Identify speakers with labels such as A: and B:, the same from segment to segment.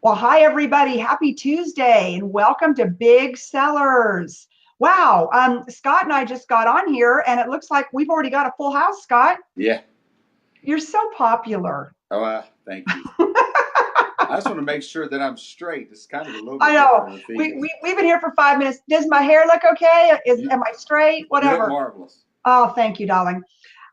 A: Well, hi, everybody. Happy Tuesday and welcome to Big Sellers. Wow. Scott and I just got on here and it looks like we've already got a full house, Scott.
B: Yeah.
A: You're so popular.
B: Oh, thank you. I just want to make sure that I'm straight. It's kind of a little
A: I
B: bit
A: know.
B: different with these.
A: We've been here for 5 minutes. Does my hair look okay? Am I straight?
B: You look
A: Whatever.
B: marvelous.
A: Oh, thank you, darling.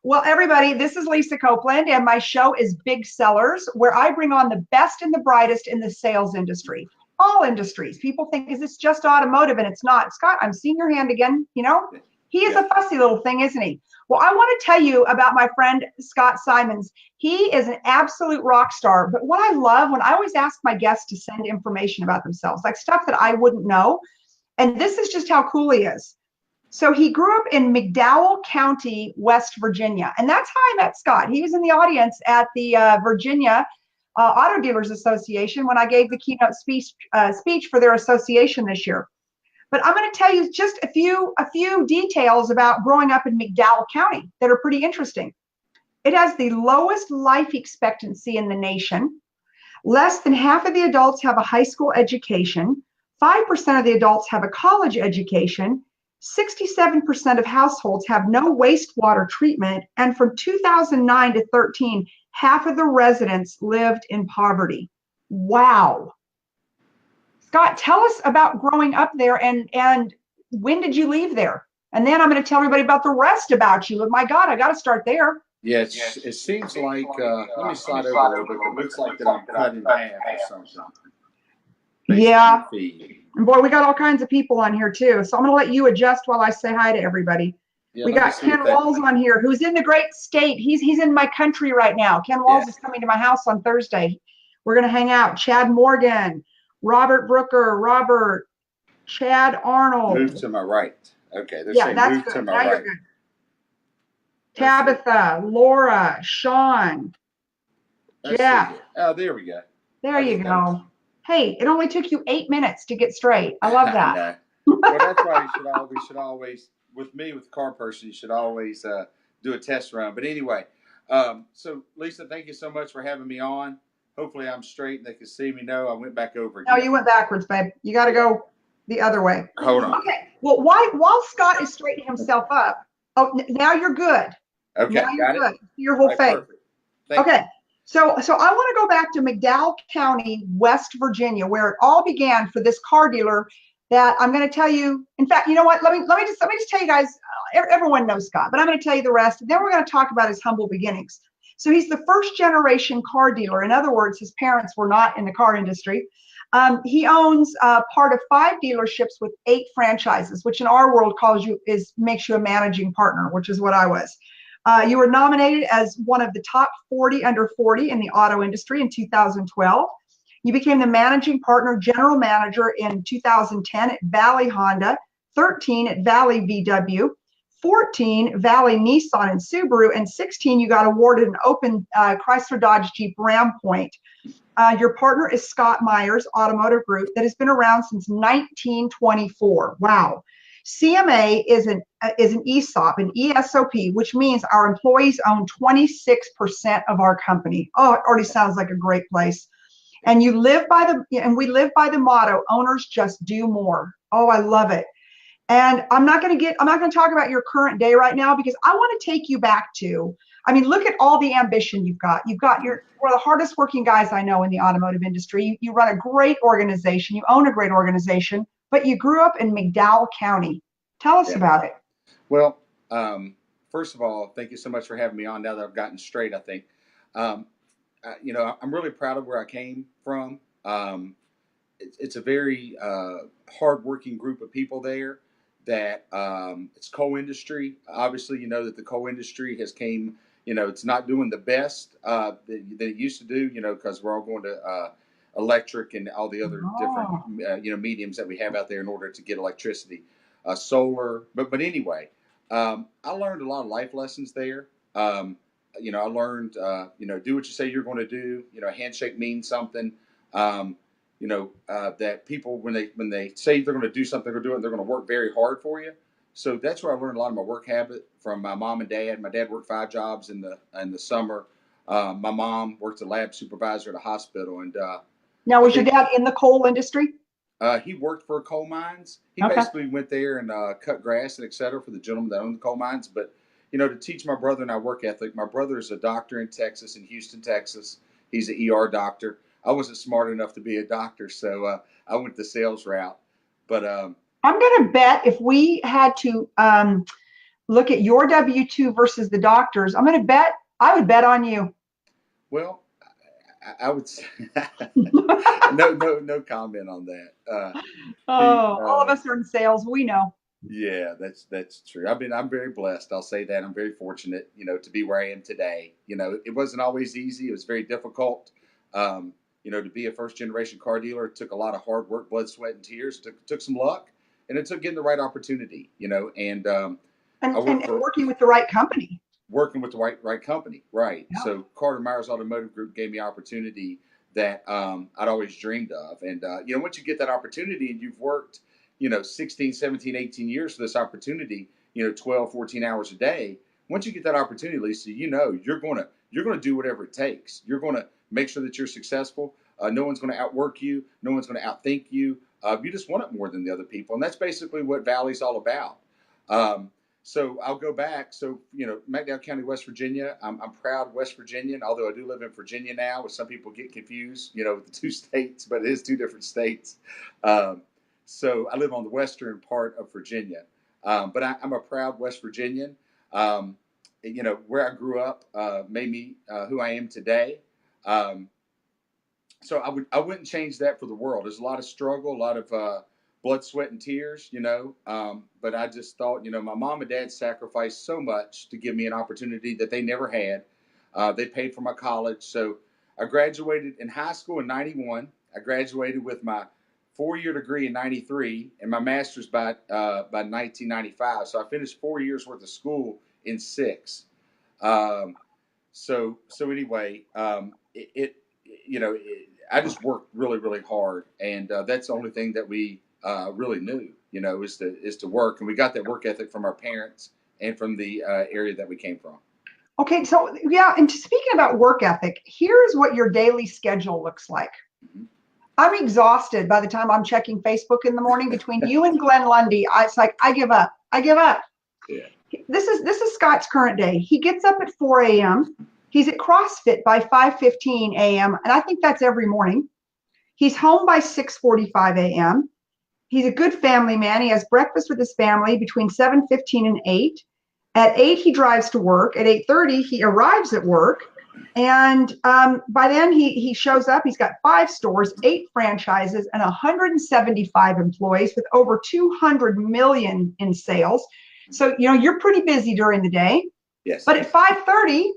A: Well, everybody, this is Lisa Copeland, and my show is Big Sellers, where I bring on the best and the brightest in the sales industry, all industries. People think, is this just automotive? And it's not. Scott, I'm seeing your hand again. You know, he is a fussy little thing, isn't he? Well, I want to tell you about my friend Scott Simons. He is an absolute rock star. But what I love when I always ask my guests to send information about themselves, like stuff that I wouldn't know. And this is just how cool he is. So he grew up in McDowell County, West Virginia. And that's how I met Scott. He was in the audience at the Virginia Auto Dealers Association when I gave the keynote speech for their association this year. But I'm going to tell you just a few details about growing up in McDowell County that are pretty interesting. It has the lowest life expectancy in the nation. Less than half of the adults have a high school education. 5% of the adults have a college education. 67% of households have no wastewater treatment, and from 2009 to 13, half of the residents lived in poverty. Wow. Scott, tell us about growing up there and when did you leave there? And then I'm going to tell everybody about the rest about you. But my God, I got to start there.
B: Yeah, it seems like, let me slide over a little bit. It looks like that I'm cut in half or something.
A: Yeah. And boy, we got all kinds of people on here too. So I'm going to let you adjust while I say hi to everybody. Yeah, we got Ken Walls on here, who's in the great state. He's in my country right now. Ken Walls is coming to my house on Thursday. We're going to hang out. Chad Morgan, Robert Brooker, Chad Arnold.
B: Move to my right. Okay, they're saying move to my right. You're good.
A: Tabitha, Laura, Sean, Jeff.
B: Oh, there we go.
A: There you go. Hey, it only took you 8 minutes to get straight. I love that.
B: Well, that's why we should always, with me, with the car person, you should always do a test run. But anyway, so Lisa, thank you so much for having me on. Hopefully I'm straight and they can see me. No, I went back over again.
A: No, you went backwards, babe. You got to go the other way.
B: Hold on.
A: Okay. Well, while Scott is straightening himself up, now you're good.
B: Okay,
A: now you're
B: got
A: good.
B: it.
A: Your whole face. Okay. So I want to go back to McDowell County, West Virginia, where it all began for this car dealer that I'm going to tell you. In fact, you know what? Let me just tell you guys. Everyone knows Scott, but I'm going to tell you the rest. And then we're going to talk about his humble beginnings. So he's the first generation car dealer. In other words, his parents were not in the car industry. He owns part of 5 dealerships with 8 franchises, which in our world makes you a managing partner, which is what I was. You were nominated as one of the top 40 under 40 in the auto industry in 2012. You became the managing partner, general manager in 2010 at Valley Honda, 13 at Valley VW, 14 Valley Nissan and Subaru, and 16 you got awarded an open Chrysler Dodge Jeep Ram Point. Your partner is Scott Myers Automotive Group that has been around since 1924. Wow. CMA is an ESOP, an ESOP, which means our employees own 26% of our company. Oh, it already sounds like a great place. And we live by the motto, owners just do more. Oh, I love it. And I'm not going to talk about your current day right now because I want to take you back to, look at all the ambition you've got. You're one of the hardest working guys I know in the automotive industry. You run a great organization. You own a great organization. But you grew up in McDowell County. Tell us about it.
B: Well, first of all, thank you so much for having me on now that I've gotten straight, I think. I'm really proud of where I came from. It's a very hardworking group of people there that it's coal industry. Obviously, you know that the coal industry has came, it's not doing the best that it used to do, because we're all going to electric and all the other different mediums that we have out there in order to get electricity, solar. But anyway, I learned a lot of life lessons there. I learned do what you say you're going to do. A handshake means something. That people when they say they're going to do something or do it, they're going to work very hard for you. So that's where I learned a lot of my work habit from my mom and dad. My dad worked 5 jobs in the summer. My mom worked as a lab supervisor at a hospital, and
A: Now,
B: I
A: was your
B: think
A: dad in the coal industry?
B: he worked for coal mines. He
A: Okay.
B: basically went there and cut grass and et cetera for the gentleman that owned the coal mines. But, you know, to teach my brother and I work ethic, my brother is a doctor in Texas, in Houston, Texas. He's an ER doctor. I wasn't smart enough to be a doctor, so I went the sales route. But
A: I'm going to bet if we had to look at your W-2 versus the doctors, I'm going to bet, I would bet on you.
B: well, I would say no comment on that.
A: Oh, all of us are in sales. We know.
B: Yeah, that's true. I'm very blessed. I'll say that. I'm very fortunate, you know, to be where I am today. You know, it wasn't always easy. It was very difficult. You know, to be a first generation car dealer, it took a lot of hard work, blood, sweat, and tears. Took some luck, and it took getting the right opportunity. You know, and I
A: And
B: worked for
A: working with the right company.
B: working with the right company, right?
A: Yeah.
B: So Carter Myers Automotive Group gave me opportunity that I'd always dreamed of, and you know, once you get that opportunity and you've worked, you know, 16, 17, 18 years for this opportunity, you know, 12, 14 hours a day. Once you get that opportunity, Lisa, you know you're gonna do whatever it takes. You're gonna make sure that you're successful. No one's gonna outwork you. No one's gonna outthink you. You just want it more than the other people, and that's basically what Valley's all about. Um, so I'll go back. So, you know, McDowell County, West Virginia. I'm proud West Virginian, although I do live in Virginia now, which some people get confused, you know, with the two states, but it is two different states. Um, so I live on the western part of Virginia, but I'm a proud West Virginian. Um, you know, where I grew up made me who I am today. Um, so I wouldn't change that for the world. There's a lot of struggle, a lot of blood, sweat, and tears, you know. But I just thought, you know, my mom and dad sacrificed so much to give me an opportunity that they never had. They paid for my college, so I graduated in high school in '91. I graduated with my 4-year degree in '93 and my master's by 1995. So I finished 4 years worth of school in 6. Um, so anyway, it you know, I just worked really, really hard, and that's the only thing that we really knew, you know, is to work, and we got that work ethic from our parents and from the area that we came from.
A: Okay, so yeah, and speaking about work ethic, here's what your daily schedule looks like.
B: Mm-hmm.
A: I'm exhausted by the time I'm checking Facebook in the morning. Between you and Glenn Lundy, it's like I give up. I give up.
B: Yeah.
A: This is Scott's current day. He gets up at 4 a.m. He's at CrossFit by 5:15 a.m. and I think that's every morning. He's home by 6:45 a.m. He's a good family man. He has breakfast with his family between 7:15 and 8. At 8, he drives to work. At 8:30, he arrives at work. And by then, he shows up. He's got 5 stores, 8 franchises, and 175 employees with over 200 million in sales. So, you know, you're pretty busy during the day.
B: Yes.
A: But at 5:30,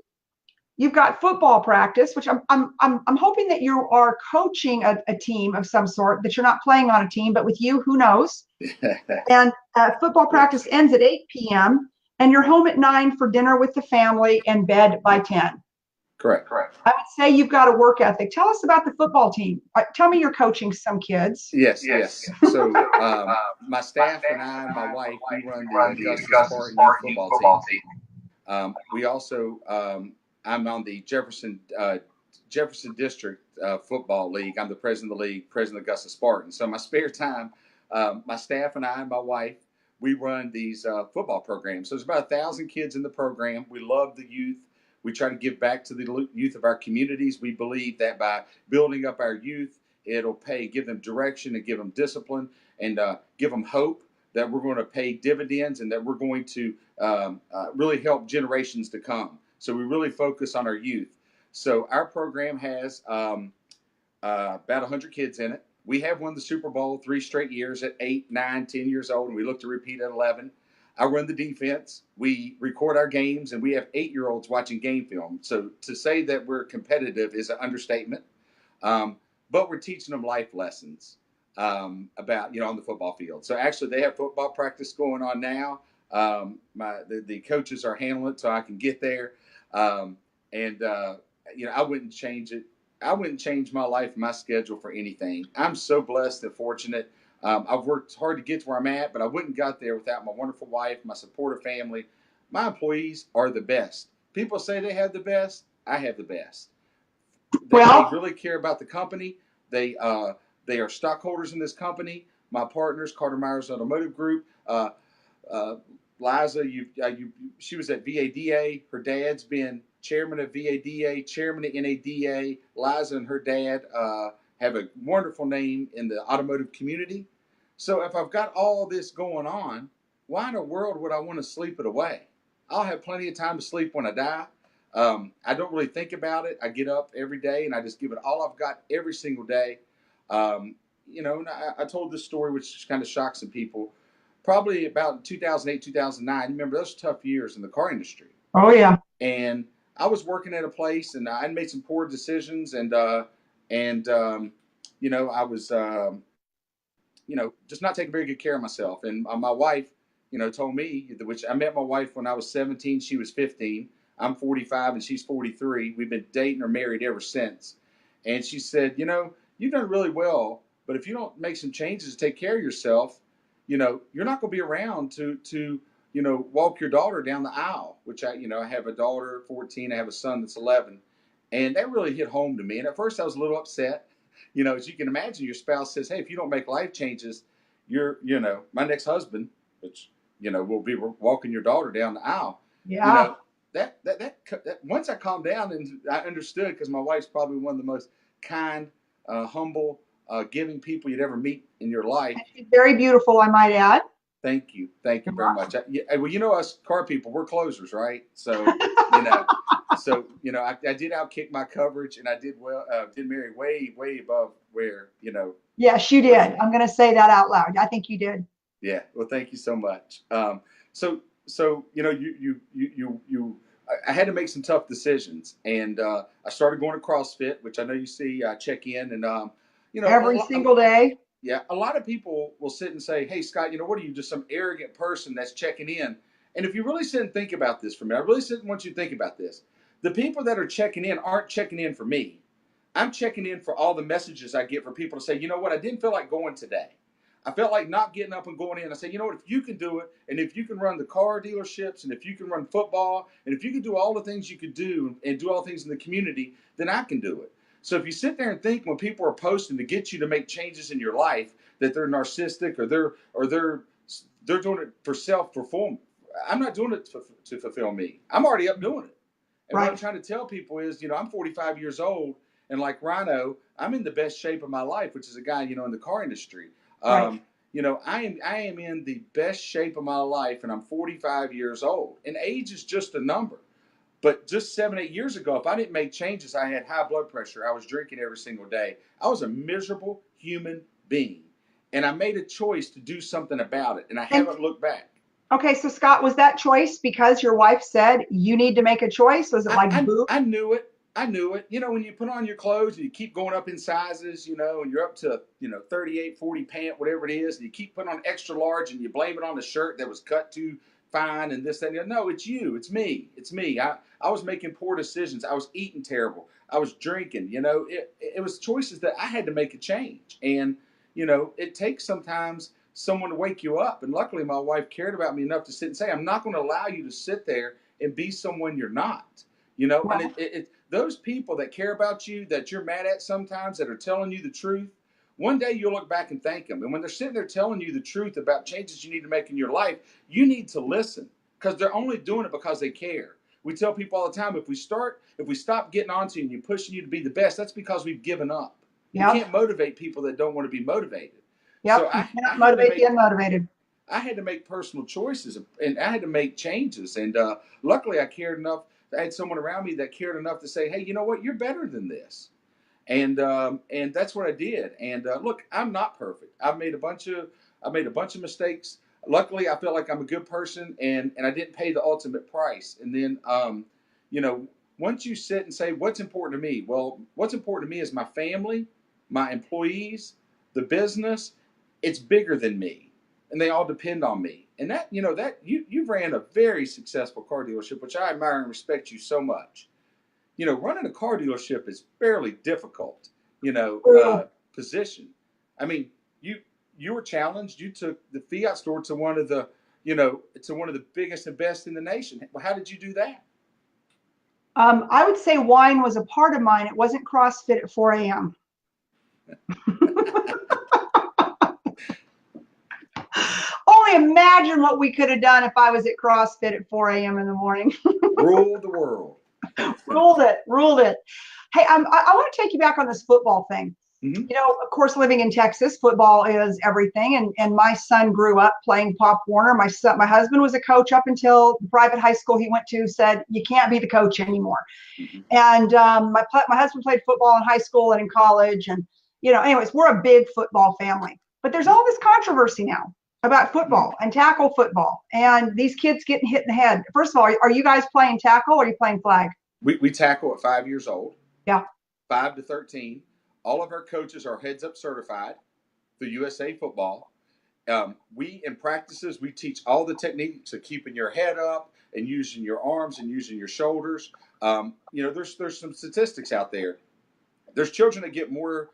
A: you've got football practice, which I'm hoping that you are coaching a team of some sort, that you're not playing on a team, but with you, who knows? And football practice ends at 8 p.m. and you're home at 9 for dinner with the family and bed by 10.
B: Correct.
A: I would say you've got a work ethic. Tell us about the football team. Tell me you're coaching some kids.
B: Yes. So my staff and I and my wife, we run the Augusta Spartan youth football team. We also, I'm on the Jefferson District Football League. I'm the president of the league, president of Augusta Spartan. So my spare time, my staff and I and my wife, we run these football programs. So there's about 1,000 kids in the program. We love the youth. We try to give back to the youth of our communities. We believe that by building up our youth, it'll give them direction and give them discipline and give them hope that we're going to pay dividends and that we're going to really help generations to come. So we really focus on our youth. So our program has about 100 kids in it. We have won the Super Bowl 3 straight years at 8, 9, 10 years old, and we look to repeat at 11. I run the defense. We record our games, and we have 8-year-olds watching game film. So to say that we're competitive is an understatement. But we're teaching them life lessons about, you know, on the football field. So actually, they have football practice going on now. The coaches are handling it so I can get there. You know, I wouldn't change it. I wouldn't change my life, my schedule for anything. I'm so blessed and fortunate. I've worked hard to get to where I'm at, but I wouldn't got there without my wonderful wife, my supportive family. My employees are the best. People say they have the best. I have the best. They really care about the company. They are stockholders in this company. My partners, Carter Myers Automotive Group. Uh, Liza, she was at VADA. Her dad's been chairman of VADA, chairman of NADA. Liza and her dad have a wonderful name in the automotive community. So if I've got all this going on, why in the world would I want to sleep it away? I'll have plenty of time to sleep when I die. I don't really think about it. I get up every day and I just give it all I've got every single day. And I told this story, which kind of shocked some people. Probably about 2008, 2009. Remember, those tough years in the car industry.
A: Oh, yeah.
B: And I was working at a place and I made some poor decisions. And I was, just not taking very good care of myself. And my wife, told me, which I met my wife when I was 17, she was 15. I'm 45 and she's 43. We've been dating or married ever since. And she said, you've done really well, but if you don't make some changes to take care of yourself, you're not going to be around to walk your daughter down the aisle, which I have a daughter, 14. I have a son that's 11. And that really hit home to me. And at first I was a little upset. As you can imagine, your spouse says, hey, if you don't make life changes, my next husband, which, will be walking your daughter down the aisle.
A: Yeah.
B: That once I calmed down and I understood, because my wife's probably one of the most kind, humble, giving people you'd ever meet in your life.
A: She's very beautiful, I might add.
B: Thank you very much. Well, us car people, we're closers, right? So, I did outkick my coverage, and I did marry way above where.
A: Yes, you did. I'm going to say that out loud. I think you did.
B: Yeah. Well, thank you so much. I had to make some tough decisions, and I started going to CrossFit, which I know you see. I check in, and
A: every single day.
B: Yeah, a lot of people will sit and say, "Hey, Scott, what are you, just some arrogant person that's checking in?" And if you really sit and think about this for me, I really sit and want you to think about this. The people that are checking in aren't checking in for me. I'm checking in for all the messages I get from people to say, you know what, I didn't feel like going today. I felt like not getting up and going in. I said, you know what, if you can do it, and if you can run the car dealerships, and if you can run football, and if you can do all the things you could do and do all things in the community, then I can do it. So if you sit there and think when people are posting to get you to make changes in your life that they're narcissistic or they're doing it for self-fulfillment, I'm not doing it to fulfill me. I'm already up doing it. And what I'm trying to tell people is, I'm 45 years old, and like Rhino, I'm in the best shape of my life, which is a guy, in the car industry. I am in the best shape of my life, and I'm 45 years old. And age is just a number. But just 7-8 years ago, if I didn't make changes, I had high blood pressure. I was drinking every single day. I was a miserable human being. And I made a choice to do something about it. And I haven't looked back.
A: Okay, so Scott, was that choice because your wife said you need to make a choice? Was it boo?
B: I knew it. When you put on your clothes and you keep going up in sizes, and you're up to, 38, 40 pant, whatever it is, and you keep putting on extra large and you blame it on the shirt that was cut too fine and this, that, and the other. No, it's you. It's me. I was making poor decisions. I was eating terrible. I was drinking. It was choices that I had to make a change. And, it takes sometimes someone to wake you up. And luckily, my wife cared about me enough to sit and say, I'm not going to allow you to sit there and be someone you're not.
A: Wow.
B: And those people that care about you, that you're mad at sometimes, that are telling you the truth, one day you'll look back and thank them. And when they're sitting there telling you the truth about changes you need to make in your life, you need to listen, because they're only doing it because they care. We tell people all the time, if we stop getting on to you and you're pushing you to be the best, that's because we've given up.
A: Yep.
B: You can't motivate people that don't want to be motivated.
A: Yep. So you cannot motivate the unmotivated.
B: I had to make personal choices, and I had to make changes. And luckily I cared enough. I had someone around me that cared enough to say, hey, you know what? You're better than this. And that's what I did. And look, I'm not perfect. I made a bunch of mistakes. Luckily, I feel like I'm a good person, and I didn't pay the ultimate price. And then, once you sit and say, what's important to me? Well, what's important to me is my family, my employees, the business. It's bigger than me, and they all depend on me. And that, you've ran a very successful car dealership, which I admire and respect you so much. Running a car dealership is fairly difficult, position. I mean, you were challenged. You took the Fiat store to one of the biggest and best in the nation. Well, how did you do that?
A: I would say wine was a part of mine. It wasn't CrossFit at 4 a.m. Only imagine what we could have done if I was at CrossFit at 4 a.m. in the morning.
B: Ruled the world.
A: Ruled it, ruled it. Hey, I want to take you back on this football thing.
B: Mm-hmm.
A: You know, of course, living in Texas, football is everything. And my son grew up playing Pop Warner. My husband was a coach up until the private high school he went to said, you can't be the coach anymore.
B: Mm-hmm.
A: And my husband played football in high school and in college. And, you know, anyways, we're a big football family. But there's all this controversy now about football and tackle football. And these kids getting hit in the head. First of all, are you guys playing tackle or are you playing flag?
B: We tackle at 5 years old.
A: Yeah.
B: 5 to 13. All of our coaches are heads up certified through USA Football. We in practices, we teach all the techniques of keeping your head up and using your arms and using your shoulders. You know, there's some statistics out there. There's children that get more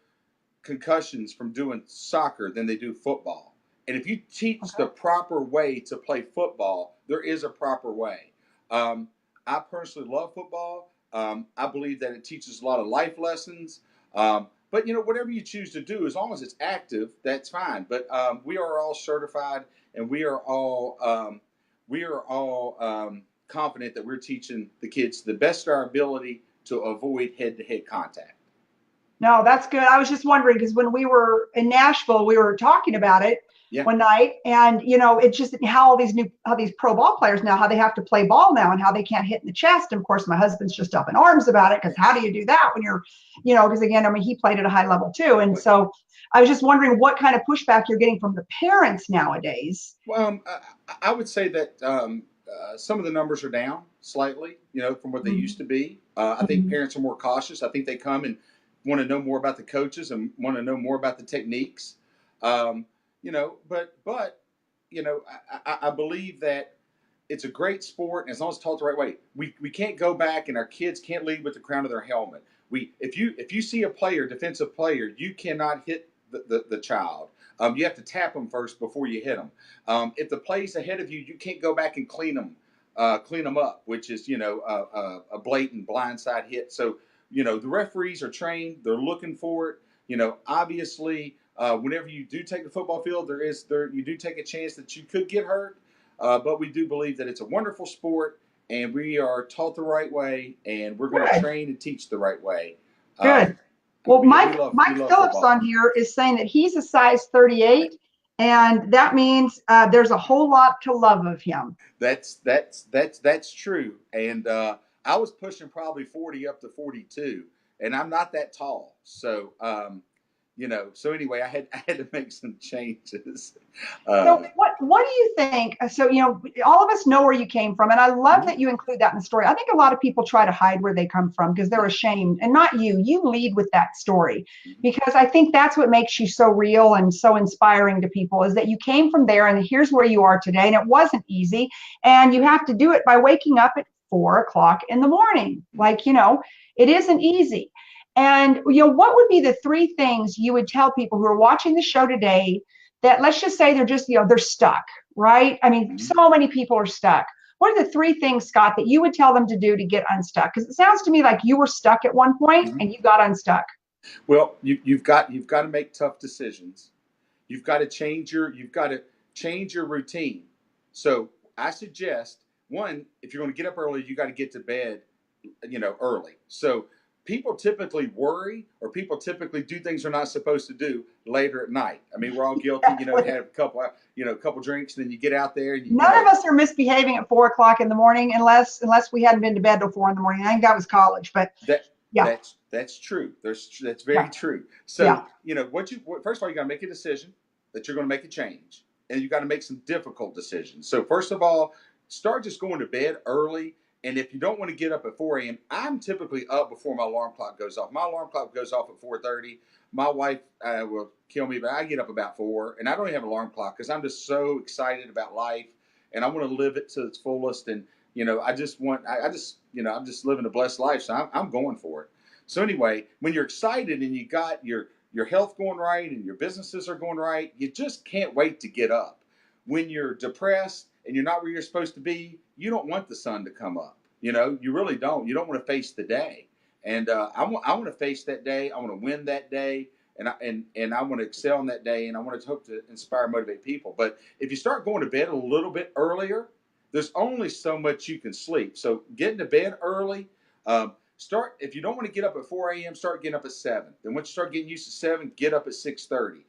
B: concussions from doing soccer than they do football. And if you teach the proper way to play football, there is a proper way. I personally love football. I believe that it teaches a lot of life lessons. But, you know, whatever you choose to do, as long as it's active, that's fine. But we are all certified, and we are all confident that we're teaching the kids to the best of our ability to avoid head-to-head contact.
A: No, that's good. I was just wondering because when we were in Nashville, we were talking about it one night, and you know, it's just how these pro ball players now, how they have to play ball now, and how they can't hit in the chest. And of course, my husband's just up in arms about it because how do you do that when you're, you know, because again, I mean, he played at a high level too, and so I was just wondering what kind of pushback you're getting from the parents nowadays.
B: Well, I would say that some of the numbers are down slightly, you know, from what they used to be. I think parents are more cautious. I think they come and want to know more about the coaches and want to know more about the techniques. You know, but you know, I believe that it's a great sport, and as long as it's taught the right way, we can't go back, and our kids can't lead with the crown of their helmet. If you see a player, defensive player, you cannot hit the child. You have to tap them first before you hit them. If the play's ahead of you, you can't go back and clean them up, which is, you know, a blatant blindside hit. So, you know, the referees are trained; they're looking for it. You know, obviously, whenever you do take the football field, you do take a chance that you could get hurt. But we do believe that it's a wonderful sport, and we are taught the right way, and we're going to train and teach the right way.
A: Good. Well, Mike Phillips
B: football.
A: on here is saying that he's a size 38, and that means there's a whole lot to love of him.
B: That's true. And I was pushing probably 40 up to 42, and I'm not that tall. So, you know, so anyway, I had to make some changes.
A: So what do you think? So, you know, all of us know where you came from, and I love that you include that in the story. I think a lot of people try to hide where they come from because they're ashamed, and not you. You lead with that story because I think that's what makes you so real and so inspiring to people is that you came from there, and here's where you are today, and it wasn't easy, and you have to do it by waking up at 4 o'clock in the morning. Like, you know, it isn't easy. And, you know, what would be the 3 things you would tell people who are watching the show today that, let's just say they're just, you know, they're stuck, right? I mean, so many people are stuck. What are the 3 things, Scott, that you would tell them to do to get unstuck? Because it sounds to me like you were stuck at one point and you got unstuck.
B: Well, you've got to make tough decisions. You've got to change your routine. So I suggest, one, if you're going to get up early, you got to get to bed, you know, early. So people typically worry, or people typically do things they're not supposed to do later at night. I mean, we're all guilty, you know, have a couple drinks, and then you get out there. And
A: None of us are misbehaving at 4 o'clock in the morning unless we hadn't been to bed till 4 in the morning. I think that was college, but
B: that's true. That's very true. So, you know, first of all, you got to make a decision that you're going to make a change, and you got to make some difficult decisions. So first of all, start just going to bed early. And if you don't want to get up at 4 a.m., I'm typically up before my alarm clock goes off. My alarm clock goes off at 4:30. My wife will kill me, but I get up about 4, and I don't even have an alarm clock because I'm just so excited about life, and I want to live it to its fullest. And you know, I'm just living a blessed life, so I'm going for it. So anyway, when you're excited and you got your health going right and your businesses are going right, you just can't wait to get up. When you're depressed and you're not where you're supposed to be, you don't want the sun to come up. You know, you really don't. You don't want to face the day. And I want to face that day. I want to win that day. and I want to excel on that day, and I want to hope to inspire, motivate people. But if you start going to bed a little bit earlier, there's only so much you can sleep. So getting to bed early. Start, if you don't want to get up at 4 a.m., start getting up at 7. Then once you start getting used to 7, get up at 6:30.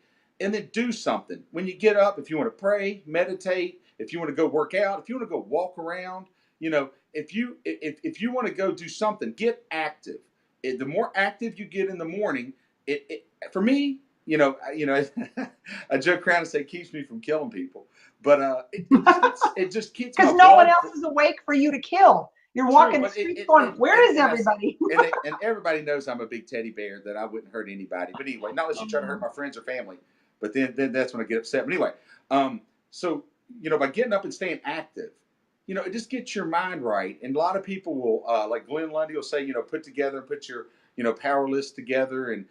B: And then do something. When you get up, if you want to pray, meditate, if you want to go work out, if you want to go walk around, if you want to go do something, get active. The more active you get in the morning, for me, I joke around and say it keeps me from killing people. But it just keeps my
A: because no one
B: blood
A: else is awake for you to kill. You're walking the streets going, where is everybody?
B: And everybody knows I'm a big teddy bear, that I wouldn't hurt anybody. But anyway, not unless you try to hurt my friends or family. But then that's when I get upset. But anyway, so by getting up and staying active, it just gets your mind right. And a lot of people will, like Glenn Lundy will say, put your power list together, and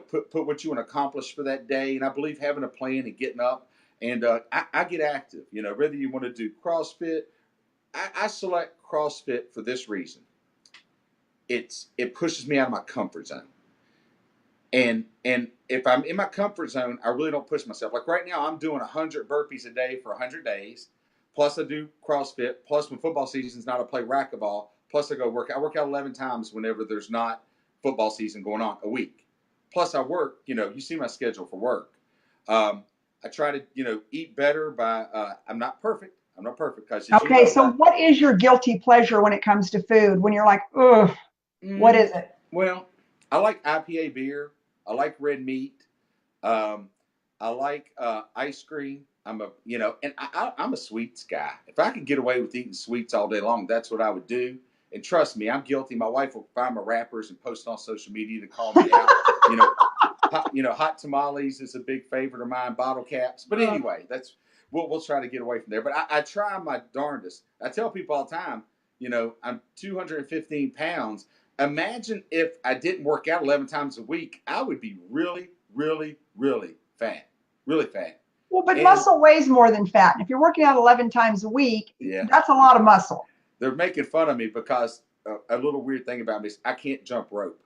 B: put what you want to accomplish for that day. And I believe having a plan and getting up, and I get active. Whether you want to do CrossFit. I select CrossFit for this reason. It pushes me out of my comfort zone. And if I'm in my comfort zone, I really don't push myself. Like right now, I'm doing 100 burpees a day for 100 days. Plus I do CrossFit. Plus when football season's not, I play racquetball. Plus I go work. I work out 11 times whenever there's not football season going on a week. Plus I work, you see my schedule for work. I try to, eat better by, I'm not perfect. Because
A: okay, so what is your guilty pleasure when it comes to food? When you're like, ugh, what is it?
B: Well, I like IPA beer. I like red meat. I like ice cream. I'm a sweets guy. If I could get away with eating sweets all day long, that's what I would do. And trust me, I'm guilty. My wife will find my wrappers and post on social media to call me out. Hot tamales is a big favorite of mine. Bottle caps. But anyway, we'll try to get away from there. But I try my darndest. I tell people all the time, I'm 215 pounds. Imagine if I didn't work out 11 times a week, I would be really, really, really fat. Really fat.
A: Well, but muscle weighs more than fat. If you're working out 11 times a week, that's a lot of muscle.
B: They're making fun of me because a little weird thing about me is I can't jump rope.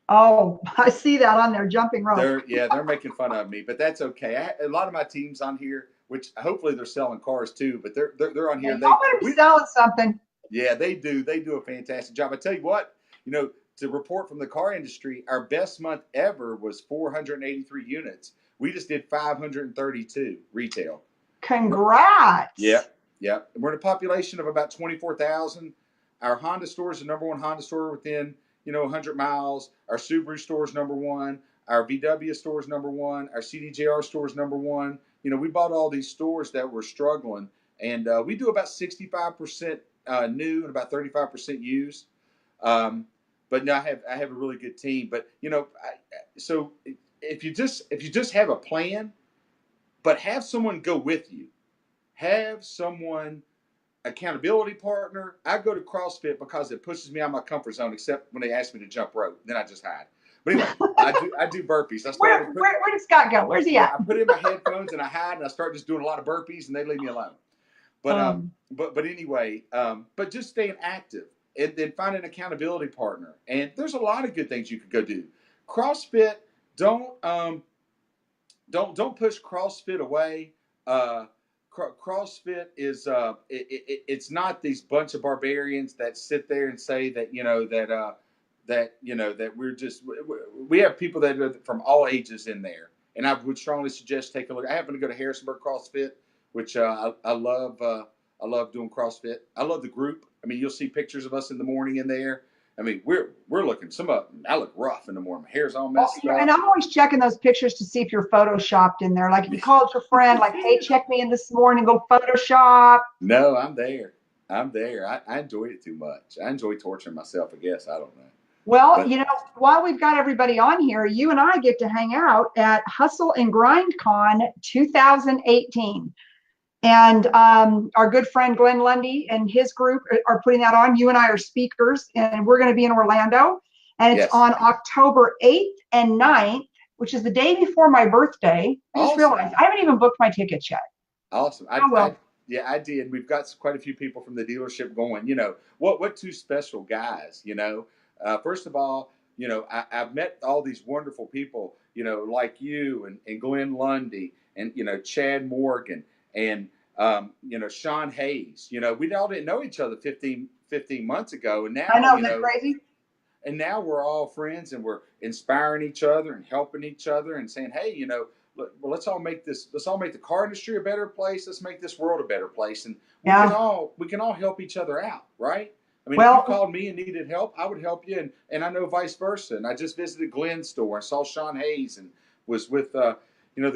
A: Oh, I see that on there, jumping rope.
B: They're making fun of me, but that's okay. A lot of my team's on here, which hopefully they're selling cars too, but they're on here.
A: Y'all better be selling something.
B: Yeah, they do. They do a fantastic job. I tell you what, to report from the car industry, our best month ever was 483 units. We just did 532 retail.
A: Congrats.
B: Yeah. We're in a population of about 24,000. Our Honda store is the number one Honda store within 100 miles. Our Subaru store is number one. Our VW store is number one. Our CDJR store is number one. We bought all these stores that were struggling, and we do about 65% new and about 35% used. But no, I have a really good team. But so if you just have a plan, but have someone go with you, have someone. Accountability partner. I go to CrossFit because it pushes me out of my comfort zone, except when they ask me to jump rope. Then I just hide. But anyway, I do burpees.
A: Where does Scott go? Where's he at?
B: I put in my headphones and I hide, and I start just doing a lot of burpees, and they leave me alone. But anyway, but just staying active, and then find an accountability partner. And there's a lot of good things you could go do. CrossFit, don't push CrossFit away. CrossFit is it's not these bunch of barbarians that sit there and say that that we're just, we have people that are from all ages in there, and I would strongly suggest take a look. I happen to go to Harrisonburg CrossFit, which I love doing CrossFit. I love the group. I mean, you'll see pictures of us in the morning in there. I mean, we're looking, I look rough in the morning. My hair's all messed up.
A: And I'm always checking those pictures to see if you're photoshopped in there. Like if you called your friend, like, hey, check me in this morning, go Photoshop.
B: No, I'm there. I enjoy it too much. I enjoy torturing myself, I guess. I don't know.
A: Well, while we've got everybody on here, you and I get to hang out at Hustle and Grind Con 2018. And our good friend Glenn Lundy and his group are putting that on. You and I are speakers, and we're going to be in Orlando. And it's on October 8th and 9th, which is the day before my birthday. I just realized I haven't even booked my tickets yet.
B: Awesome. I did. We've got quite a few people from the dealership going. What two special guys, First of all, I've met all these wonderful people. like you and Glenn Lundy and, Chad Morgan and, Sean Hayes. We all didn't know each other 15 months ago. And
A: I
B: now,
A: know, isn't that crazy?
B: and now we're all friends and we're inspiring each other and helping each other and saying, hey, let's all make the car industry a better place. Let's make this world a better place. And we can all help each other out, right? I mean, if you called me and needed help, I would help you, and I know vice versa. And I just visited Glenn's store. I saw Sean Hayes and was with the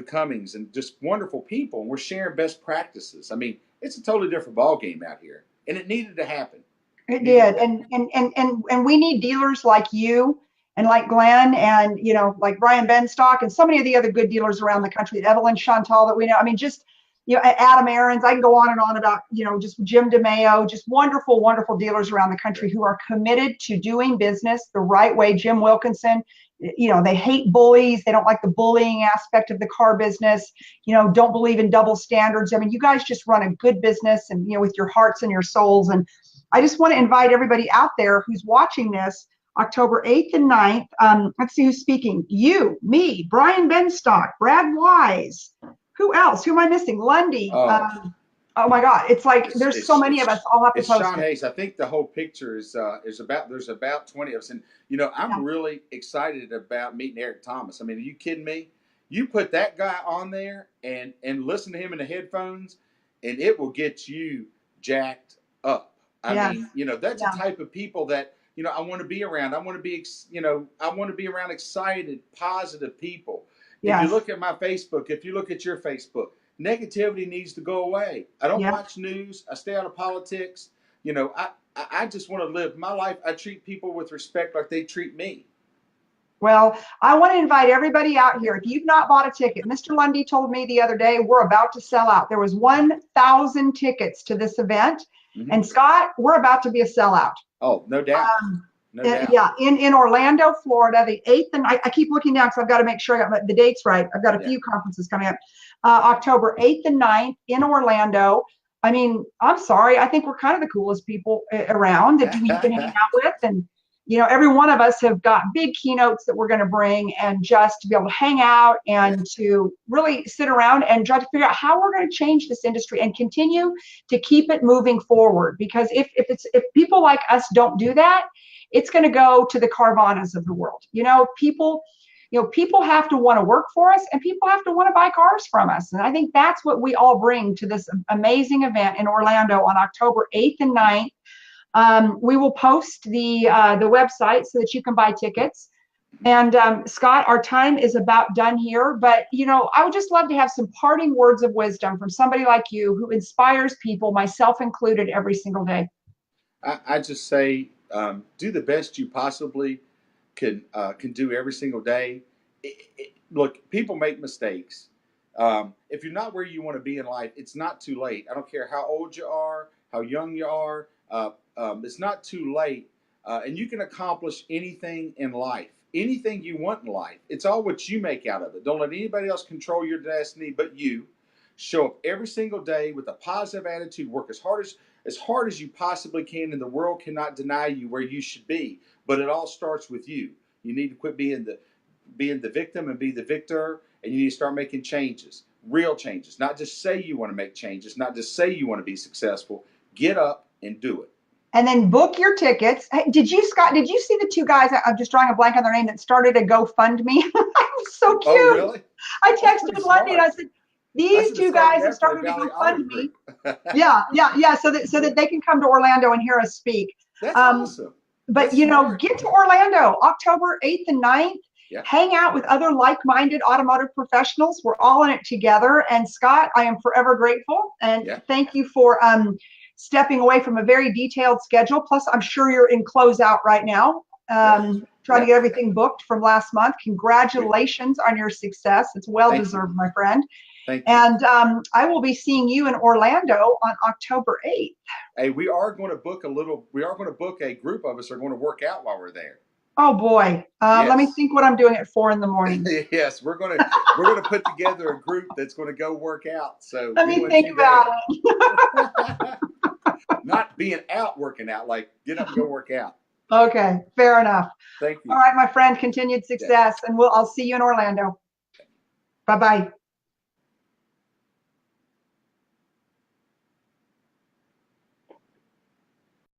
B: Cummings, and just wonderful people. And we're sharing best practices. I mean, it's a totally different ball game out here, and it needed to happen.
A: It did, and we need dealers like you and like Glenn and like Brian Benstock and so many of the other good dealers around the country. Evelyn Chantal that we know. I mean, just Adam Aarons. I can go on and on about just Jim DeMeo. Just wonderful, wonderful dealers around the country who are committed to doing business the right way. Jim Wilkinson. They hate bullies. They don't like the bullying aspect of the car business. Don't believe in double standards. I mean, you guys just run a good business and with your hearts and your souls. And I just want to invite everybody out there who's watching this October 8th and 9th. Let's see who's speaking. You, me, Brian Benstock, Brad Wise. Who else? Who am I missing? Lundy. Oh my God. It's like there's so many of us. I'll have to post
B: Sean Hayes. I think the whole picture is there's about 20 of us. And, I'm really excited about meeting Eric Thomas. I mean, are you kidding me? You put that guy on there and listen to him in the headphones, and it will get you jacked up. I mean, that's the type of people that, I want to be around. I want to be around excited, positive people. If you look at my Facebook, if you look at your Facebook, negativity needs to go away. I don't watch news. I stay out of politics. I just want to live my life. I treat people with respect like they treat me.
A: Well, I want to invite everybody out here. If you've not bought a ticket, Mr. Lundy told me the other day, we're about to sell out. There was 1,000 tickets to this event. Mm-hmm. And Scott, we're about to be a sellout.
B: Oh, no doubt. No doubt.
A: Yeah, in Orlando, Florida, the 8th, and I keep looking down because I've got to make sure I got the dates right. I've got a few conferences coming up. October 8th and 9th in Orlando. I mean, I'm sorry. I think we're kind of the coolest people around that you can hang out with. And, every one of us have got big keynotes that we're going to bring, and just to be able to hang out and to really sit around and try to figure out how we're going to change this industry and continue to keep it moving forward. Because if people like us don't do that, it's going to go to the Carvanas of the world. People have to want to work for us, and people have to want to buy cars from us. And I think that's what we all bring to this amazing event in Orlando on October 8th and 9th. We will post the website so that you can buy tickets. And Scott, our time is about done here, but I would just love to have some parting words of wisdom from somebody like you who inspires people, myself included, every single day.
B: I just say, do the best you possibly can do every single day. Look, people make mistakes. If you're not where you want to be in life, it's not too late. I don't care how old you are, how young you are. It's not too late, and you can accomplish anything in life, anything you want in life. It's all what you make out of it. Don't let anybody else control your destiny but you. Show up every single day with a positive attitude. Work as hard as you possibly can, and the world cannot deny you where you should be. But it all starts with you. You need to quit being the victim and be the victor, and you need to start making changes, real changes. Not just say you want to make changes, not just say you want to be successful. Get up and do it.
A: And then book your tickets. Hey, Scott, did you see the two guys, I'm just drawing a blank on their name, that started a GoFundMe? It was so cute. Oh,
B: really?
A: I texted Lundy and I said, these two guys have started a GoFundMe. Yeah. So that they can come to Orlando and hear us speak.
B: That's awesome.
A: But, get to Orlando, October 8th and 9th. Yeah. Hang out with other like-minded automotive professionals. We're all in it together. And Scott, I am forever grateful. And thank you for stepping away from a very detailed schedule. Plus, I'm sure you're in closeout right now, trying to get everything booked from last month. Congratulations on your success. It's well-deserved, my friend.
B: Thank you.
A: And I will be seeing you in Orlando on October 8th.
B: Hey, we are going to book a group of us are going to work out while we're there.
A: Oh boy. Let me think what I'm doing at 4 a.m.
B: Yes, we're gonna put together a group that's gonna go work out. So
A: let me think about it.
B: Not being out working out, like get up and go work out.
A: Okay, fair enough.
B: Thank you.
A: All right, my friend, continued success, and I'll see you in Orlando. Bye-bye.